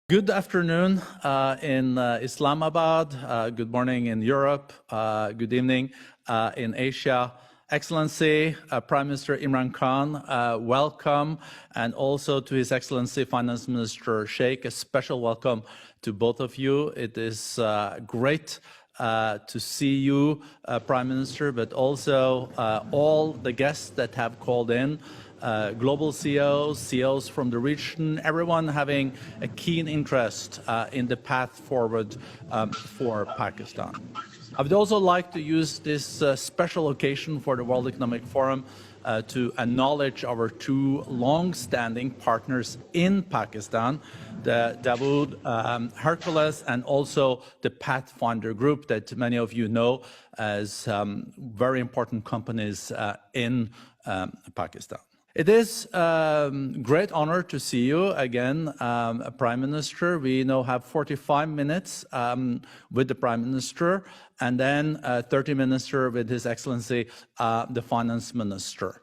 Good afternoon in Islamabad, good morning in Europe, good evening in Asia. Excellency, Prime Minister Imran Khan, welcome, and also to His Excellency Finance Minister Sheikh, a special welcome to both of you. It is great to see you, Prime Minister, but also all the guests that have called in. Global CEOs, CEOs from the region, everyone having a keen interest in the path forward for Pakistan. I would also like to use this special occasion for the World Economic Forum to acknowledge our two long-standing partners in Pakistan, the Dawood Hercules and also the Pathfinder Group that many of you know as very important companies in Pakistan. It is a great honor to see you again, Prime Minister. We now have 45 minutes with the Prime Minister and then 30 minutes with His Excellency, the Finance Minister.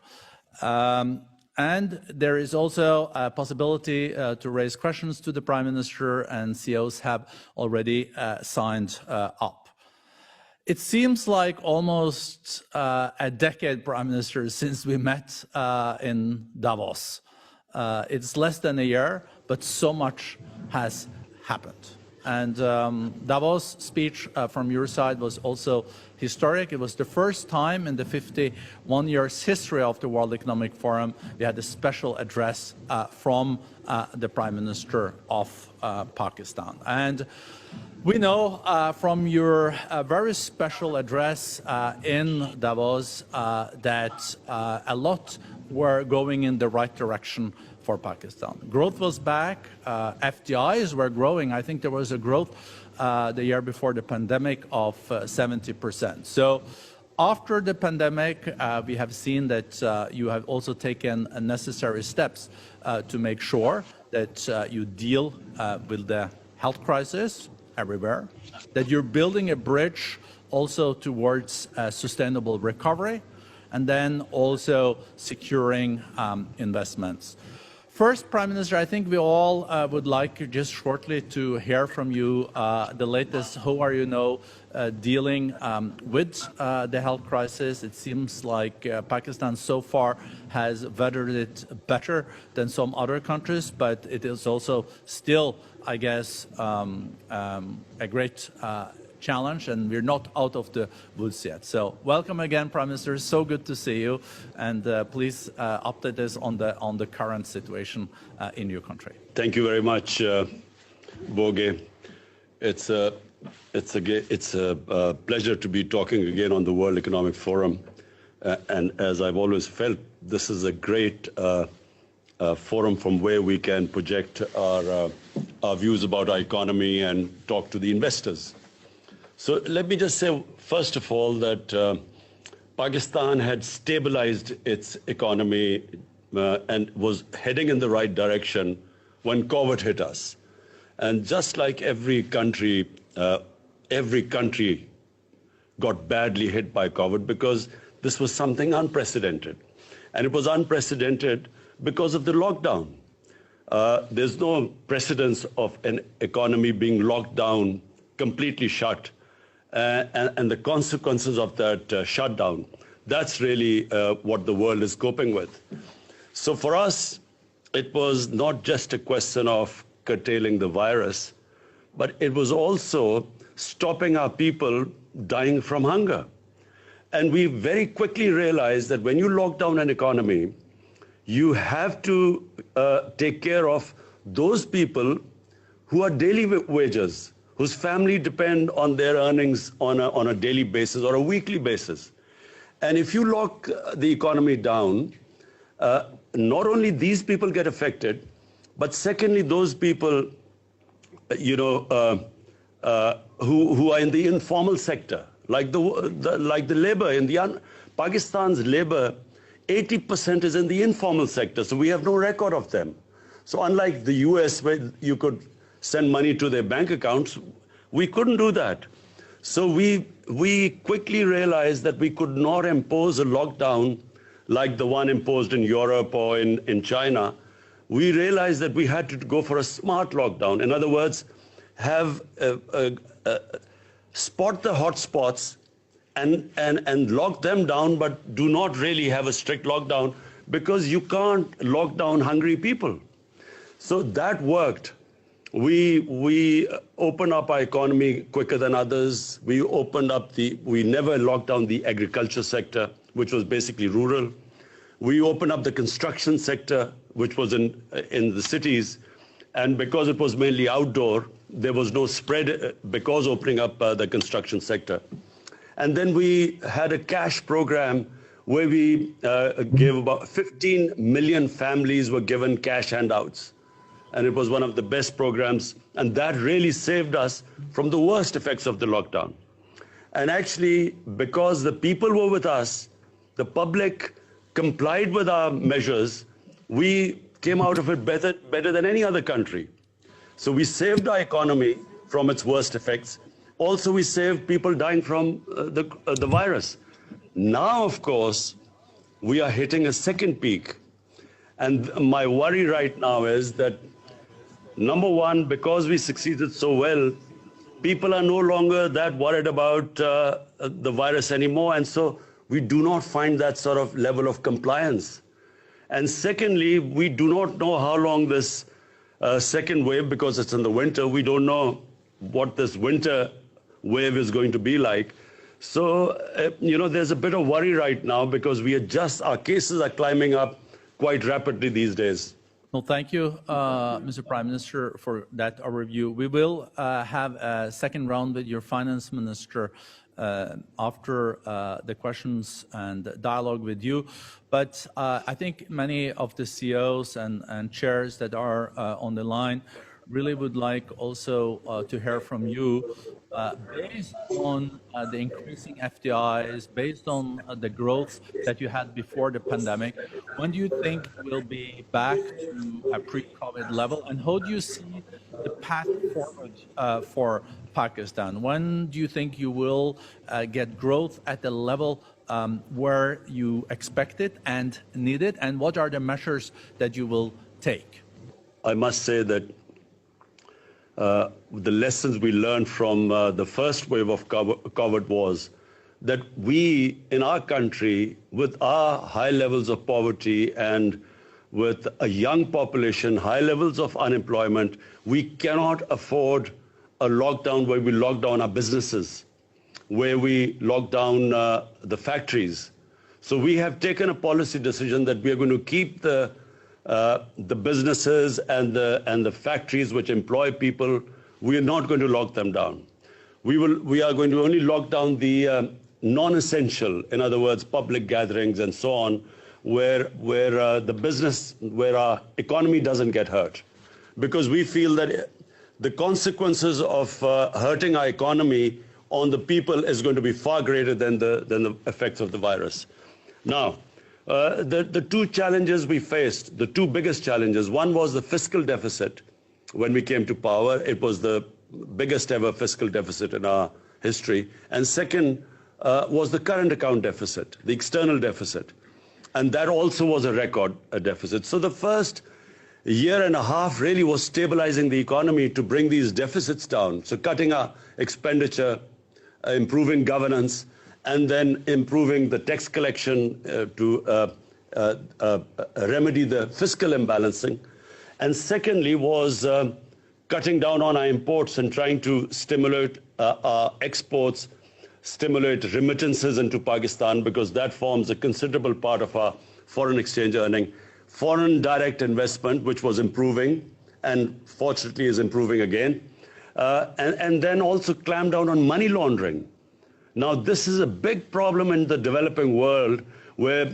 And there is also a possibility to raise questions to the Prime Minister, and CEOs have already signed up. It seems like almost a decade, Prime Minister, since we met in Davos. It's less than a year, but so much has happened. And Davos speech from your side was also historic. It was the first time in the 51 years history of the World Economic Forum we had a special address from the Prime Minister of Pakistan. And we know from your very special address in Davos that a lot were going in the right direction for Pakistan. Growth was back, FDIs were growing. I think there was a growth the year before the pandemic of 70%. So after the pandemic, we have seen that you have also taken necessary steps to make sure that you deal with the health crisis everywhere, that you're building a bridge also towards sustainable recovery, and then also securing investments. First, Prime Minister, I think we all would like just shortly to hear from you the latest. How are you now dealing with the health crisis? It seems like Pakistan so far has weathered it better than some other countries, but it is also still, I guess, a great challenge, and we're not out of the woods yet. So welcome again, Prime Minister. So good to see you, and please update us on the current situation in your country. Thank you very much, Boge. It's a pleasure to be talking again on the World Economic Forum, and as I've always felt, this is a great forum from where we can project our views about our economy and talk to the investors. So let me just say, first of all, that Pakistan had stabilized its economy and was heading in the right direction when COVID hit us. And just like every country got badly hit by COVID because this was something unprecedented. And it was unprecedented because of the lockdown. There's no precedence of an economy being locked down, completely shut, and the consequences of that shutdown. That's really what the world is coping with. So for us, it was not just a question of curtailing the virus, but it was also stopping our people dying from hunger. And we very quickly realized that when you lock down an economy, you have to take care of those people who are daily wagers, whose family depend on their earnings on a daily basis or a weekly basis. And if you lock the economy down, not only these people get affected, but secondly, those people, who are in the informal sector, like the labor in Pakistan's labor, 80% is in the informal sector, so we have no record of them. So unlike the US, where you could send money to their bank accounts, we couldn't do that. So we quickly realized that we could not impose a lockdown like the one imposed in Europe or in China, we realized that we had to go for a smart lockdown. In other words, have spot the hotspots and lock them down, but do not really have a strict lockdown, because you can't lock down hungry people. So that worked. We opened up our economy quicker than others. We never locked down the agriculture sector, which was basically rural. We opened up the construction sector, which was in the cities. And because it was mainly outdoor, there was no spread because opening up the construction sector. And then we had a cash program where we gave about 15 million families were given cash handouts. And it was one of the best programs. And that really saved us from the worst effects of the lockdown. And actually, because the people were with us, the public complied with our measures, we came out of it better than any other country. So we saved our economy from its worst effects. Also, we saved people dying from the virus. Now, of course, we are hitting a second peak. And my worry right now is that, number one, because we succeeded so well, people are no longer that worried about the virus anymore. And so we do not find that sort of level of compliance. And secondly, we do not know how long this second wave, because it's in the winter, we don't know what this winter wave is going to be like. So, there's a bit of worry right now, because our cases are climbing up quite rapidly these days. Well, thank you, Mr. Prime Minister, for that overview. We will have a second round with your Finance Minister after the questions and dialogue with you. But I think many of the CEOs and chairs that are on the line really would like also to hear from you, based on the increasing FDIs, based on the growth that you had before the pandemic. When do you think we'll be back to a pre-COVID level, and how do you see the path forward for Pakistan? When do you think you will get growth at the level where you expect it and need it, and what are the measures that you will take? I must say that the lessons we learned from the first wave of COVID was that we, in our country, with our high levels of poverty and with a young population, high levels of unemployment, we cannot afford a lockdown where we lock down our businesses, where we lock down the factories. So we have taken a policy decision that we are going to keep the businesses and the factories which employ people. We are not going to lock them down. We are going to only lock down the non-essential, in other words, public gatherings and so on, where our economy doesn't get hurt, because we feel that the consequences of hurting our economy on the people is going to be far greater than the effects of the virus. Now, the two challenges we faced, the two biggest challenges, one was the fiscal deficit. When we came to power, it was the biggest ever fiscal deficit in our history. And second was the current account deficit, the external deficit. And that also was a record deficit. So the first year and a half really was stabilizing the economy to bring these deficits down. So cutting our expenditure, improving governance, and then improving the tax collection to remedy the fiscal imbalancing. And secondly was cutting down on our imports and trying to stimulate our exports, stimulate remittances into Pakistan, because that forms a considerable part of our foreign exchange earning. Foreign direct investment, which was improving and fortunately is improving again. And then also clamp down on money laundering. Now, this is a big problem in the developing world, where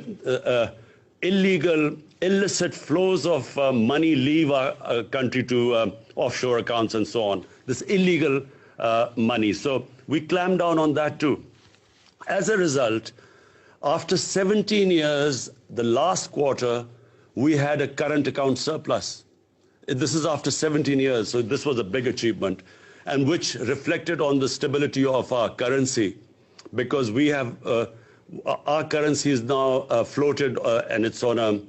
illegal, illicit flows of money leave our country to offshore accounts and so on. This illegal money. So we clamp down on that too. As a result, after 17 years, the last quarter, we had a current account surplus. This is after 17 years, so this was a big achievement, and which reflected on the stability of our currency, because we have our currency is now floated and it's on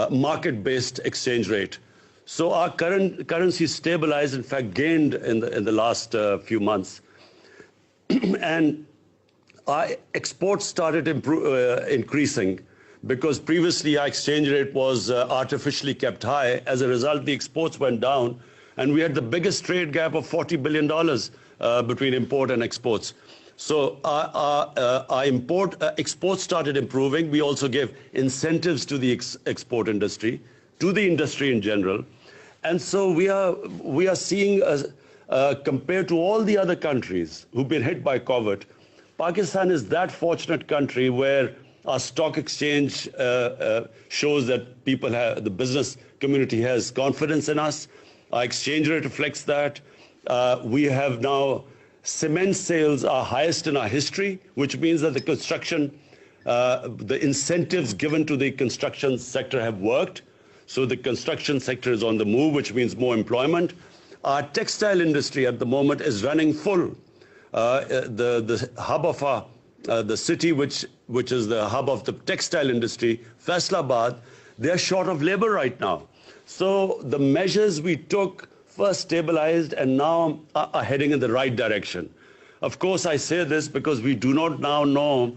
market-based exchange rate. So our currency stabilized, in fact, gained in the last few months. And our exports started increasing because previously our exchange rate was artificially kept high. As a result, the exports went down, and we had the biggest trade gap of $40 billion between import and exports. So our exports started improving. We also gave incentives to the export industry, to the industry in general. And so we are seeing, compared to all the other countries who've been hit by COVID, Pakistan is that fortunate country where our stock exchange shows that the business community has confidence in us. Our exchange rate reflects that. We have now cement sales are highest in our history, which means that the construction, the incentives given to the construction sector have worked. So the construction sector is on the move, which means more employment. Our textile industry at the moment is running full. The hub of the city, which is the hub of the textile industry, Faisalabad, they're short of labor right now. So the measures we took first stabilized and now are heading in the right direction. Of course, I say this because we do not now know,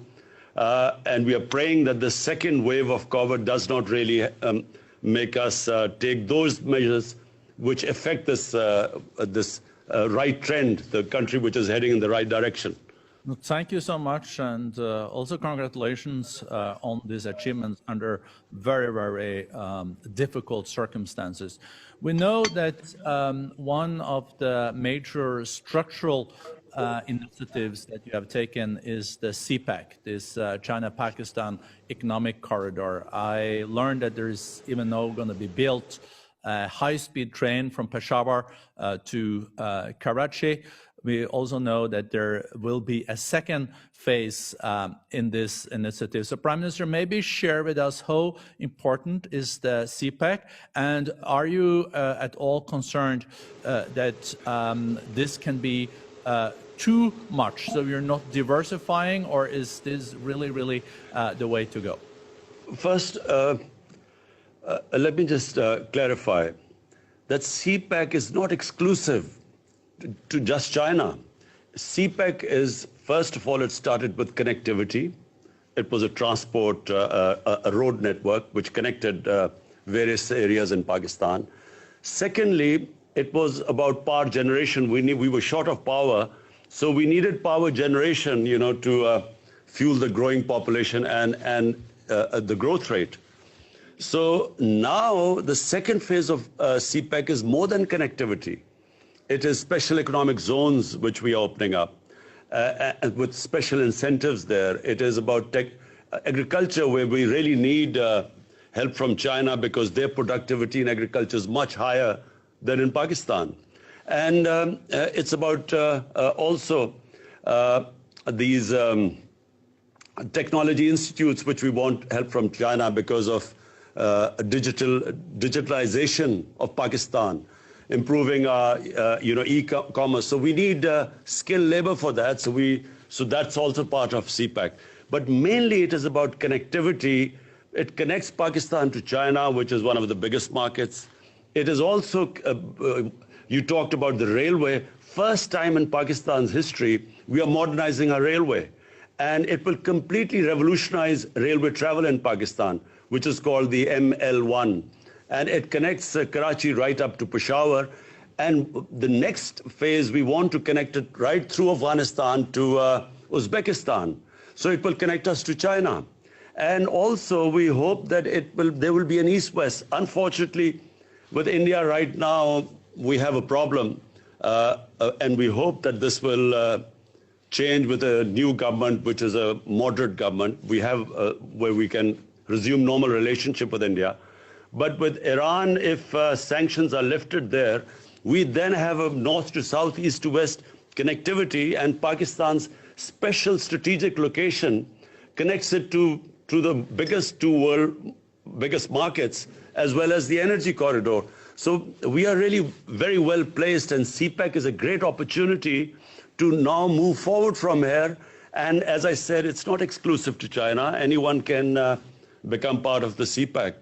and we are praying that the second wave of COVID does not really make us take those measures which affect this right trend, the country which is heading in the right direction. Thank you so much, and also congratulations on these achievements under very, very difficult circumstances. We know that one of the major structural initiatives that you have taken is the CPEC, this China-Pakistan economic corridor. I learned that there is even now going to be built a high-speed train from Peshawar to Karachi. We also know that there will be a second phase in this initiative. So, Prime Minister, maybe share with us how important is the CPEC, and are you at all concerned that this can be too much, so you're not diversifying, or is this really, really the way to go? First, let me just clarify that CPEC is not exclusive to just China. CPEC is, first of all, it started with connectivity. It was a transport, a road network which connected various areas in Pakistan. Secondly, it was about power generation. We were short of power, so we needed power generation, to fuel the growing population and the growth rate. So now the second phase of CPEC is more than connectivity. It is special economic zones which we are opening up with special incentives there. It is about agriculture, where we really need help from China because their productivity in agriculture is much higher than in Pakistan. And it's about also these technology institutes which we want help from China because of digitalization of Pakistan, improving our e-commerce. So we need skilled labor for that. So that's also part of CPEC. But mainly it is about connectivity. It connects Pakistan to China, which is one of the biggest markets. It is also, you talked about the railway. First time in Pakistan's history, we are modernizing our railway. And it will completely revolutionize railway travel in Pakistan, which is called the ML1. And it connects Karachi right up to Peshawar. And the next phase, we want to connect it right through Afghanistan to Uzbekistan. So it will connect us to China. And also, we hope that there will be an east-west. Unfortunately, with India right now, we have a problem. And we hope that this will change with a new government, which is a moderate government. We have where we can resume normal relationship with India. But with Iran, if sanctions are lifted there, we then have a north to south, east to west connectivity, and Pakistan's special strategic location connects it to the biggest biggest markets, as well as the energy corridor. So we are really very well placed, and CPEC is a great opportunity to now move forward from here. And as I said, it's not exclusive to China. Anyone can become part of the CPEC.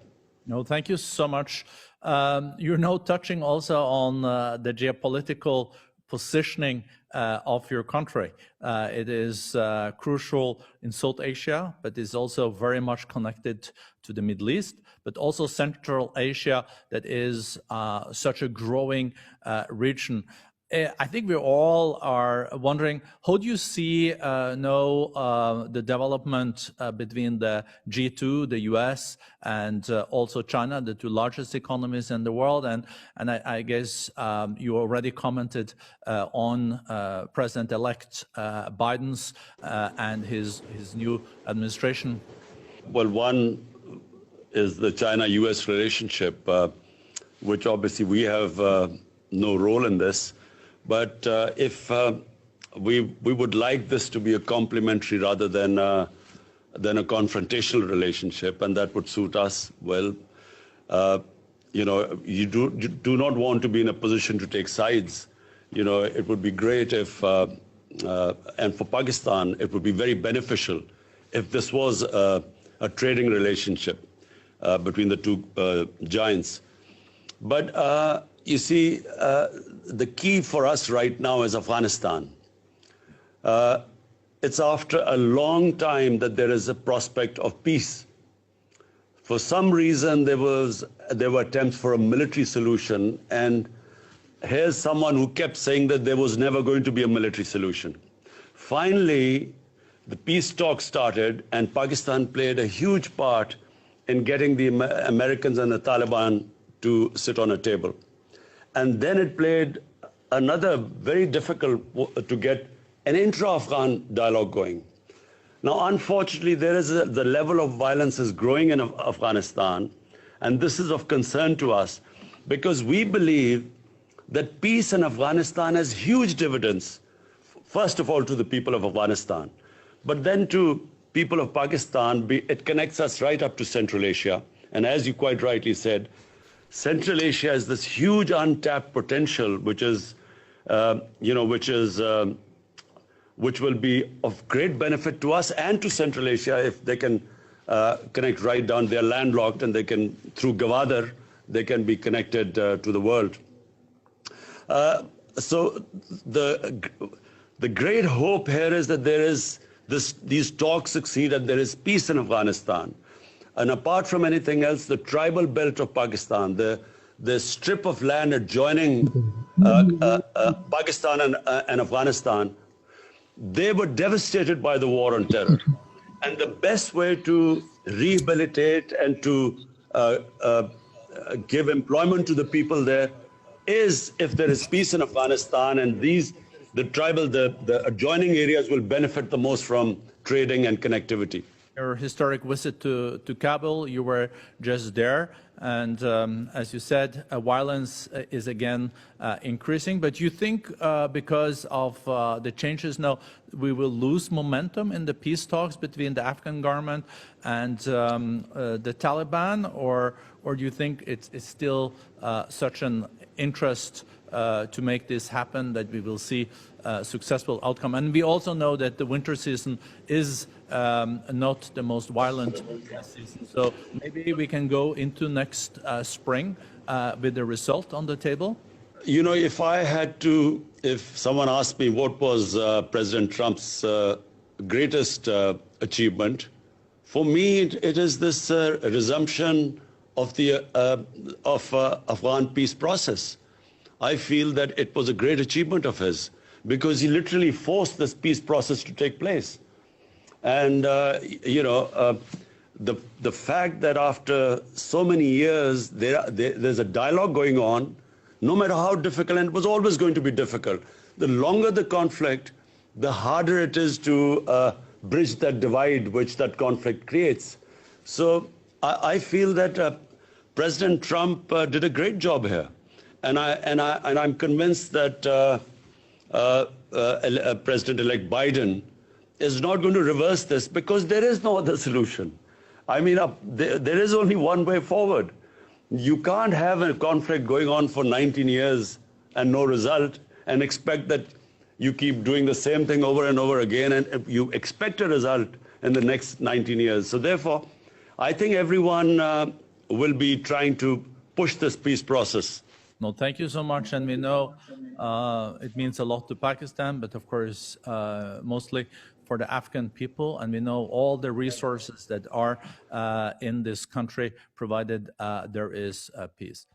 No, thank you so much. You're now touching also on the geopolitical positioning of your country. It is crucial in South Asia, but is also very much connected to the Middle East, but also Central Asia, that is such a growing region. I think we all are wondering, how do you see now the development between the G2, the US, and also China, the two largest economies in the world? And I guess you already commented on President-elect Biden's and his new administration. Well, one is the China-US relationship, which obviously we have no role in this. But if we would like this to be a complementary rather than a confrontational relationship, and that would suit us well. You know, you do not want to be in a position to take sides. You know, it would be great if, and for Pakistan, it would be very beneficial if this was a trading relationship between the two giants. But you see, the key for us right now is Afghanistan. It's after a long time that there is a prospect of peace. For some reason, there were attempts for a military solution, and here's someone who kept saying that there was never going to be a military solution. Finally, the peace talks started, and Pakistan played a huge part in getting the Americans and the Taliban to sit on a table. And then it played another very difficult to get an intra-Afghan dialogue going. Now, unfortunately, the level of violence is growing in Afghanistan, and this is of concern to us because we believe that peace in Afghanistan has huge dividends, first of all to the people of Afghanistan, but then to people of Pakistan. It connects us right up to Central Asia, and as you quite rightly said, Central Asia is this huge untapped potential, which is, which will be of great benefit to us and to Central Asia if they can connect right down. They're landlocked, and they can, through Gwadar, they can be connected to the world. So the great hope here is that there is these talks succeed and there is peace in Afghanistan. And apart from anything else, the tribal belt of Pakistan, the strip of land adjoining Pakistan and Afghanistan, they were devastated by the war on terror. And the best way to rehabilitate and to give employment to the people there is if there is peace in Afghanistan, and the adjoining areas will benefit the most from trading and connectivity. Your historic visit to Kabul, you were just there, and as you said, violence is again increasing. But you think because of the changes now, we will lose momentum in the peace talks between the Afghan government and the Taliban, or do you think it's still such an interest to make this happen that we will see a successful outcome? And we also know that the winter season is not the most violent season. So maybe we can go into next spring with the result on the table? You know, if someone asked me what was President Trump's greatest achievement, for me it is this resumption of the Afghan peace process. I feel that it was a great achievement of his because he literally forced this peace process to take place. And, the fact that after so many years, there's a dialogue going on, no matter how difficult, and it was always going to be difficult. The longer the conflict, the harder it is to bridge that divide which that conflict creates. So I feel that President Trump did a great job here. And I'm convinced that President-elect Biden is not going to reverse this because there is no other solution. I mean, there is only one way forward. You can't have a conflict going on for 19 years and no result and expect that you keep doing the same thing over and over again and you expect a result in the next 19 years. So therefore, I think everyone will be trying to push this peace process. No, thank you so much. And we know it means a lot to Pakistan, but of course, mostly for the Afghan people. And we know all the resources that are in this country, provided there is peace.